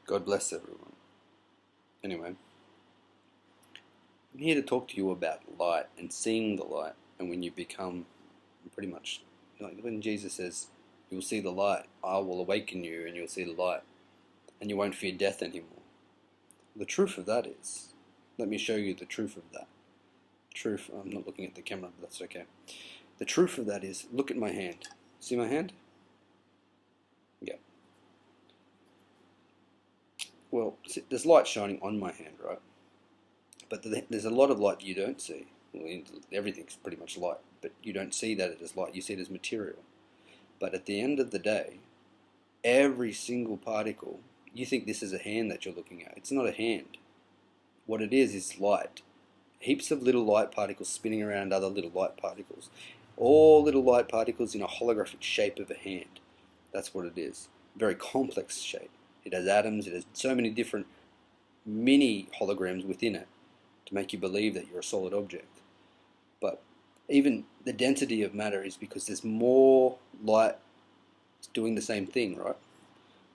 God bless everyone. Anyway, I'm here to talk to you about light and seeing the light. And when you become pretty much, like when Jesus says, you'll see the light, I will awaken you and you'll see the light, and you won't fear death anymore. The truth of that is, let me show you the truth of that. Truth, I'm not looking at the camera, but that's okay. The truth of that is, look at my hand. See my hand? Yeah. Well, there's light shining on my hand, right? But there's a lot of light you don't see. Well, everything's pretty much light, but you don't see that as light. You see it as material. But at the end of the day, every single particle, you think this is a hand that you're looking at. It's not a hand. What it is light. Heaps of little light particles spinning around other little light particles. All little light particles in a holographic shape of a hand. That's what it is. Very complex shape. It has atoms, it has so many different mini holograms within it to make you believe that you're a solid object. But even the density of matter is because there's more light doing the same thing, right?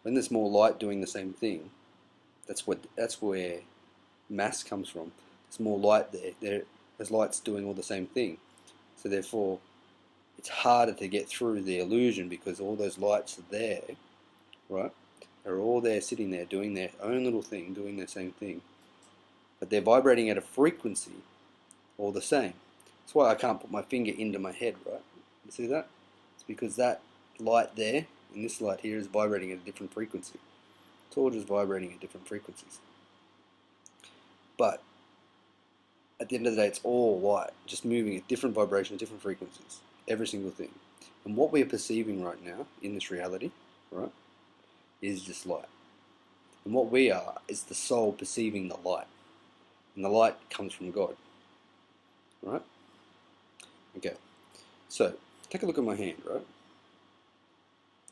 When there's more light doing the same thing, that's where mass comes from. There's more light there. There's lights doing all the same thing. So therefore, it's harder to get through the illusion because all those lights are there, right? They're all there, sitting there, doing their own little thing, doing their same thing. But they're vibrating at a frequency all the same. That's why I can't put my finger into my head, right? You see that? It's because that light there and this light here is vibrating at a different frequency. It's all just vibrating at different frequencies. But at the end of the day, it's all light, just moving at different vibrations, different frequencies, every single thing. And what we're perceiving right now in this reality, right, is just light. And what we are is the soul perceiving the light. And the light comes from God. Right? Okay. So, take a look at my hand, right?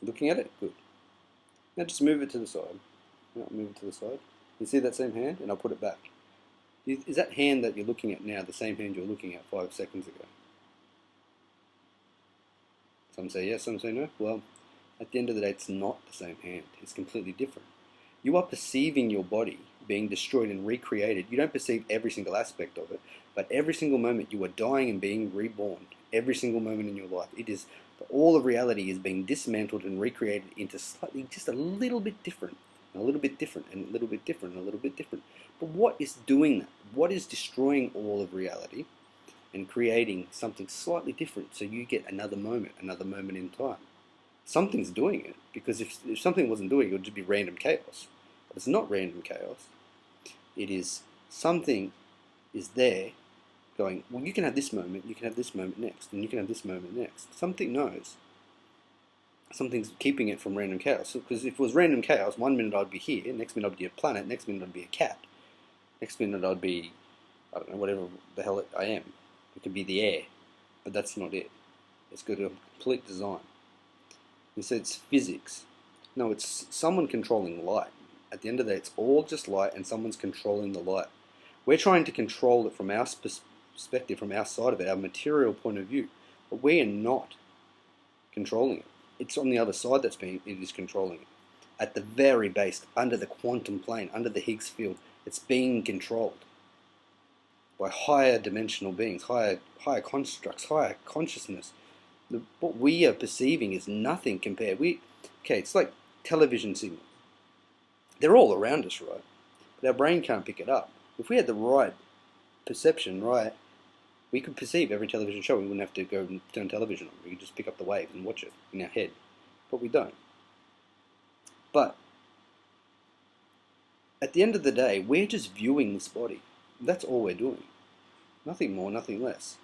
Looking at it? Good. Now just move it to the side. I'll move it to the side. You see that same hand? And I'll put it back. Is that hand that you're looking at now the same hand you were looking at 5 seconds ago? Some say yes, some say no. Well, at the end of the day, it's not the same hand. It's completely different. You are perceiving your body being destroyed and recreated. You don't perceive every single aspect of it, but every single moment you are dying and being reborn. Every single moment in your life. It is, all of reality is being dismantled and recreated into slightly, just a little bit different, and a little bit different, and a little bit different, and a little bit different. But what is doing that? What is destroying all of reality and creating something slightly different so you get another moment in time? Something's doing it, because if something wasn't doing it, it would just be random chaos. But it's not random chaos. It is something is there going, well, you can have this moment, you can have this moment next, and you can have this moment next. Something knows. Something's keeping it from random chaos. Because if it was random chaos, 1 minute I'd be here, next minute I'd be a planet, next minute I'd be a cat, next minute I'd be, I don't know, whatever the hell I am. It could be the air, but that's not it. It's got a complete design. He said it's physics. No, it's someone controlling light. At the end of the day, it's all just light, and someone's controlling the light. We're trying to control it from our perspective, from our side of it, our material point of view. But we are not controlling it. It's on the other side it is controlling it. At the very base, under the quantum plane, under the Higgs field, it's being controlled by higher dimensional beings, higher constructs, higher consciousness. What we are perceiving is nothing compared. It's like television signals. They're all around us, right? But our brain can't pick it up. If we had the right perception, right, we could perceive every television show. We wouldn't have to go and turn television on. We could just pick up the waves and watch it in our head. But we don't. But at the end of the day, we're just viewing this body. That's all we're doing. Nothing more, nothing less.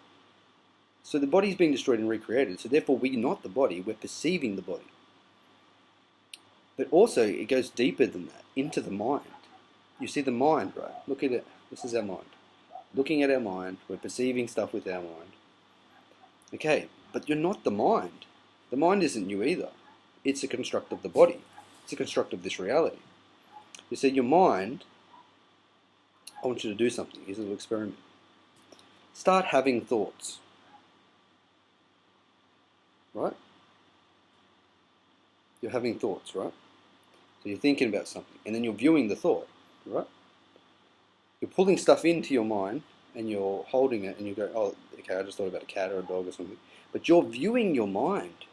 So the body's being destroyed and recreated. So therefore, we're not the body. We're perceiving the body. But also, it goes deeper than that, into the mind. You see the mind, right? Look at it. This is our mind. Looking at our mind, we're perceiving stuff with our mind. Okay, but you're not the mind. The mind isn't you either. It's a construct of the body. It's a construct of this reality. You see, your mind, I want you to do something. Here's a little experiment. Start having thoughts. Right? You're having thoughts, right? So you're thinking about something, and then you're viewing the thought, right? You're pulling stuff into your mind, and you're holding it, and you go, oh, okay, I just thought about a cat or a dog or something. But you're viewing your mind,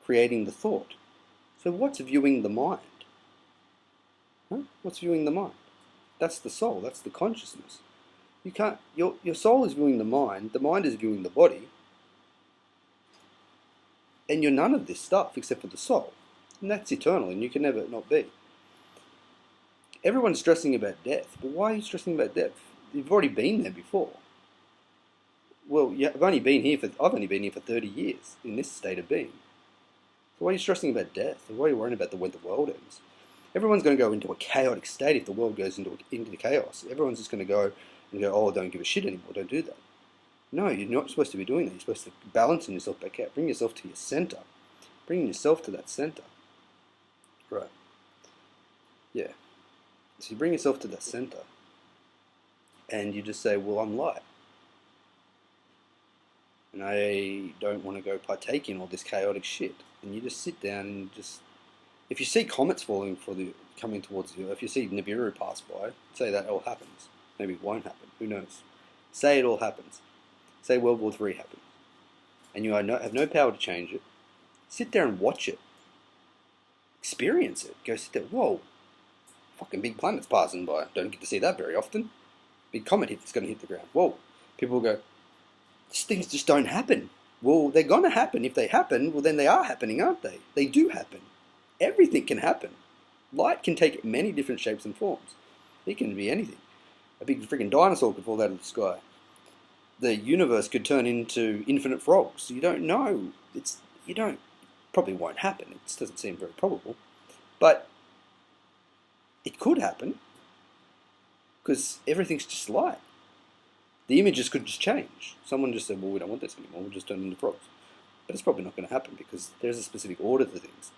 creating the thought. So what's viewing the mind? Huh? What's viewing the mind? That's the soul, that's the consciousness. You can't, your soul is viewing the mind is viewing the body, and you're none of this stuff except for the soul. And that's eternal, and you can never not be. Everyone's stressing about death, but why are you stressing about death? You've already been there before. Well, yeah, I've only been here for 30 years in this state of being. So why are you stressing about death? And why are you worrying about when the world ends? Everyone's going to go into a chaotic state if the world goes into the chaos. Everyone's just going to go and go, oh, don't give a shit anymore, don't do that. No, you're not supposed to be doing that. You're supposed to be balancing yourself back out. Bring yourself to your center. Bring yourself to that center. Right. Yeah. So you bring yourself to that center, and you just say, well, I'm light. And I don't want to go partake in all this chaotic shit. And you just sit down and just... If you see comets coming towards you, if you see Nibiru pass by, say that all happens. Maybe it won't happen. Who knows? Say it all happens. Say World War III happens. And you have no power to change it. Sit there and watch it. Experience it. Go sit there. Whoa. Fucking big planet's passing by. Don't get to see that very often. Big comet it's going to hit the ground. Whoa. People will go, these things just don't happen. Well, they're going to happen. If they happen, well, then they are happening, aren't they? They do happen. Everything can happen. Light can take many different shapes and forms. It can be anything. A big freaking dinosaur could fall out of the sky. The universe could turn into infinite frogs. You don't know. Probably won't happen. It doesn't seem very probable. But it could happen because everything's just light. The images could just change. Someone just said, well, we don't want this anymore. We'll just turn into frogs. But it's probably not going to happen because there's a specific order to things.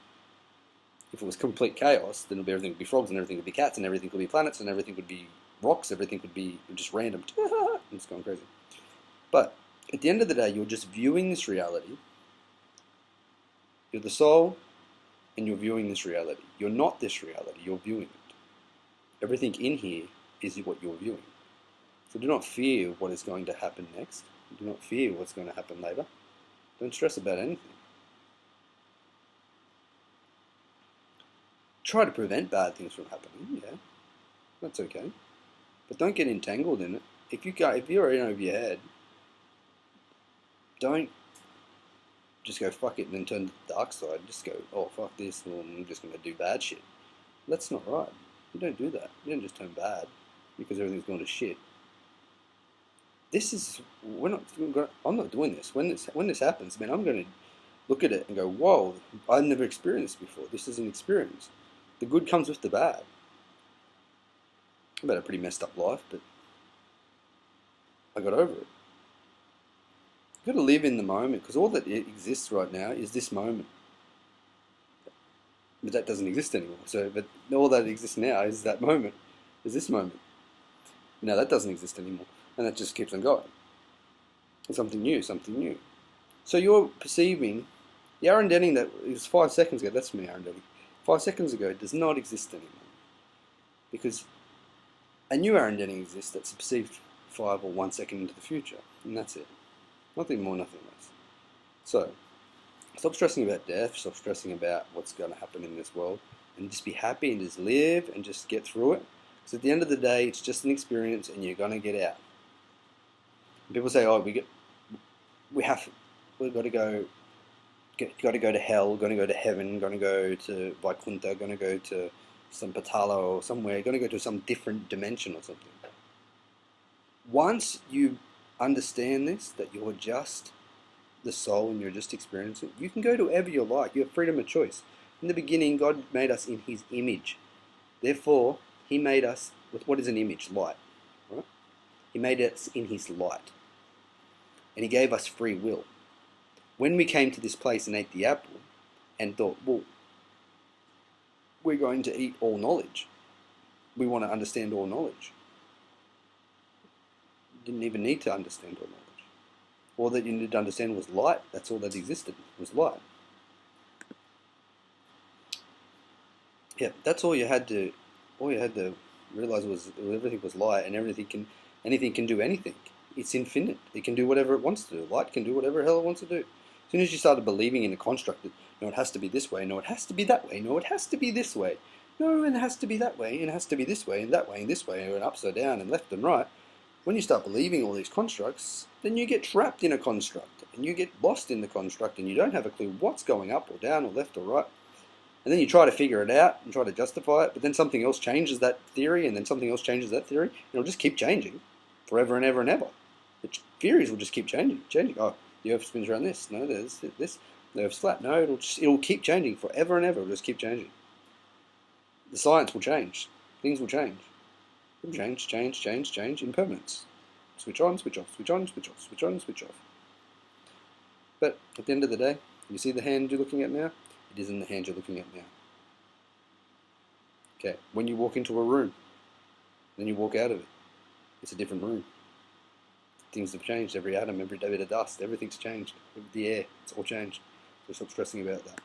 If it was complete chaos, then everything would be frogs and everything would be cats and everything would be planets and everything would be rocks. Everything would be just random. It's going crazy. But at the end of the day, you're just viewing this reality. You're the soul and you're viewing this reality. You're not this reality. You're viewing it. Everything in here is what you're viewing. So do not fear what is going to happen next. Do not fear what's going to happen later. Don't stress about anything. Try to prevent bad things from happening, yeah. That's okay. But don't get entangled in it. If you're in over your head, don't just go fuck it and then turn to the dark side. Just go, oh fuck this, well, I'm just going to do bad shit. That's not right. You don't do that. You don't just turn bad because everything's going to shit. I'm not doing this. When this happens, man, I'm going to look at it and go, whoa, I've never experienced this before. This is an experience. The good comes with the bad. I've had a pretty messed up life, but I got over it. You've got to live in the moment, because all that exists right now is this moment. But that doesn't exist anymore. But all that exists now is that moment, is this moment. Now that doesn't exist anymore, and that just keeps on going. It's something new, something new. So you're perceiving the Aaron Denning that was 5 seconds ago. That's me, Aaron Denning. 5 seconds ago does not exist anymore, because a new Aaron Denning exists that's perceived 5 or 1 second into the future, and that's it. Nothing more, nothing less. So, stop stressing about death, stop stressing about what's going to happen in this world, and just be happy and just live and just get through it. Because at the end of the day, it's just an experience and you're going to get out. And people say, oh, we've got to go to hell, going to go to heaven, going to go to Vaikuntha, going to go to some Patala or somewhere, going to go to some different dimension or something. Once you understand this, that you're just the soul and you're just experiencing it, you can go to wherever you like. You have freedom of choice. In the beginning, God made us in His image. Therefore, He made us with what is an image? Light. Right? He made us in His light. And He gave us free will. When we came to this place and ate the apple and thought, well, we're going to eat all knowledge. We want to understand all knowledge. Didn't even need to understand all knowledge. All that you needed to understand was light. That's all that existed, was light. Yeah, that's all you had to realize was everything was light, and anything can do anything. It's infinite. It can do whatever it wants to do. Light can do whatever the hell it wants to do. As soon as you started believing in a construct that, no, it has to be this way, no, it has to be that way, no, it has to be this way, no, and it has to be that way, and it has to be this way, and that way, and this way, and upside down, and left and right. When you start believing all these constructs, then you get trapped in a construct, and you get lost in the construct, and you don't have a clue what's going up or down or left or right. And then you try to figure it out and try to justify it, but then something else changes that theory, and then something else changes that theory, and it'll just keep changing forever and ever and ever. The theories will just keep changing. Oh, the Earth spins around this. No, there's this. The Earth's flat. No, it'll keep changing forever and ever. It'll just keep changing. The science will change. Things will change. It'll change. Impermanence. Switch on, switch off, switch on, switch off, switch on, switch off. But at the end of the day, you see the hand you're looking at now? It isn't the hand you're looking at now. Okay, when you walk into a room, then you walk out of it, it's a different room. Things have changed. Every atom, every bit of dust, everything's changed. The air, it's all changed. So stop stressing about that.